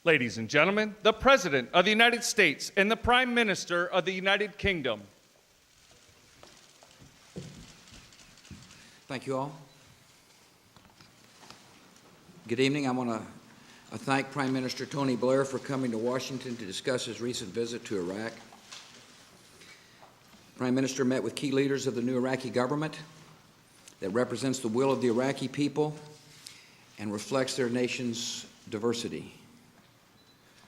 Ladies and gentlemen, the President of the United States and the Prime Minister of the United Kingdom. Thank you all. Good evening. I want to thank Prime Minister Tony Blair for coming to Washington to discuss his recent visit to Iraq. The Prime Minister met with key leaders of the new Iraqi government that represents the will of the Iraqi people and reflects their nation's diversity.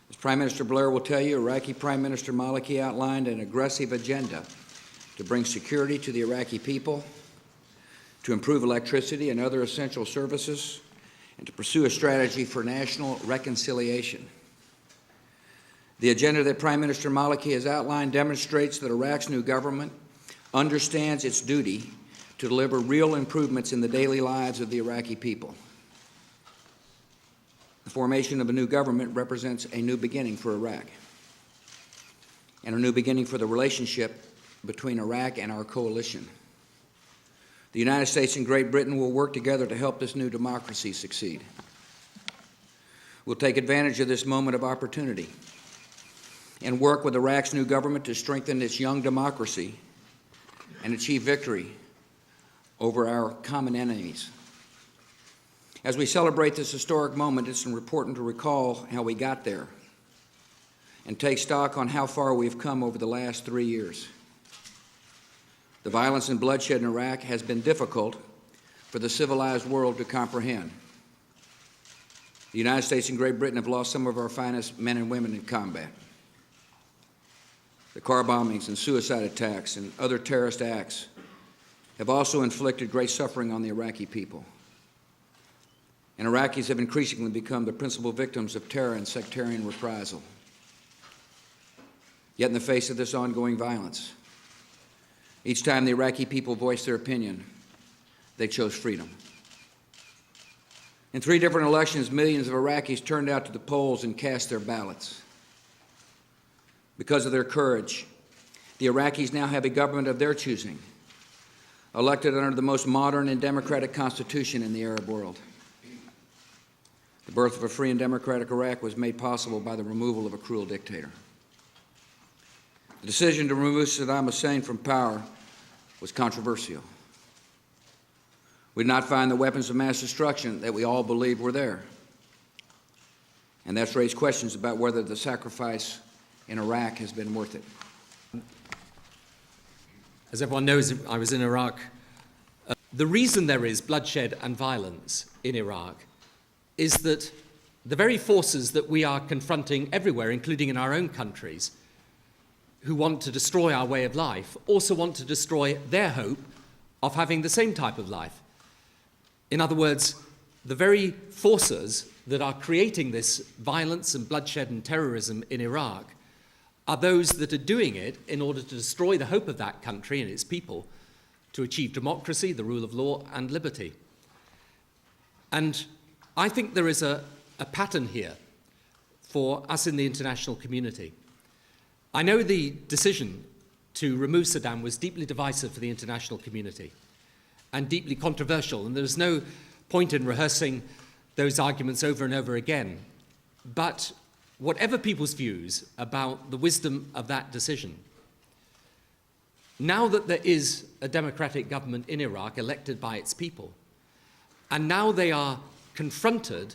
As Prime Minister Blair will tell you, Iraqi Prime Minister al-Maliki outlined an aggressive agenda to bring security to the Iraqi people, to improve electricity and other essential services, and to pursue a strategy for national reconciliation. The agenda that Prime Minister al-Maliki has outlined demonstrates that Iraq's new government understands its duty to deliver real improvements in the daily lives of the Iraqi people. The formation of a new government represents a new beginning for Iraq and a new beginning for the relationship between Iraq and our coalition. The United States and Great Britain will work together to help this new democracy succeed. We'll take advantage of this moment of opportunity and work with Iraq's new government to strengthen its young democracy and achieve victory over our common enemies. As we celebrate this historic moment, it's important to recall how we got there and take stock on how far we've come over the last 3 years. The violence and bloodshed in Iraq has been difficult for the civilized world to comprehend. The United States and Great Britain have lost some of our finest men and women in combat. The car bombings and suicide attacks and other terrorist acts have also inflicted great suffering on the Iraqi people. And Iraqis have increasingly become the principal victims of terror and sectarian reprisal. Yet in the face of this ongoing violence, each time the Iraqi people voiced their opinion, they chose freedom. In 3 different elections, millions of Iraqis turned out to the polls and cast their ballots. Because of their courage, the Iraqis now have a government of their choosing, elected under the most modern and democratic constitution in the Arab world. The birth of a free and democratic Iraq was made possible by the removal of a cruel dictator. The decision to remove Saddam Hussein from power was controversial. We did not find the weapons of mass destruction that we all believed were there. And that's raised questions about whether the sacrifice in Iraq has been worth it. As everyone knows, I was in Iraq. The reason there is bloodshed and violence in Iraq is that the very forces that we are confronting everywhere, including in our own countries, who want to destroy our way of life, also want to destroy their hope of having the same type of life. In other words, the very forces that are creating this violence and bloodshed and terrorism in Iraq are those that are doing it in order to destroy the hope of that country and its people to achieve democracy, the rule of law, and liberty. And I think there is a pattern here for us in the international community. I know the decision to remove Saddam was deeply divisive for the international community and deeply controversial, and there's no point in rehearsing those arguments over and over again. But whatever people's views about the wisdom of that decision, now that there is a democratic government in Iraq elected by its people, and now they are confronted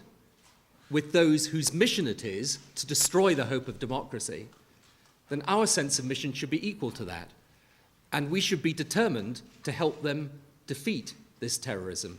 with those whose mission it is to destroy the hope of democracy, then our sense of mission should be equal to that. And we should be determined to help them defeat this terrorism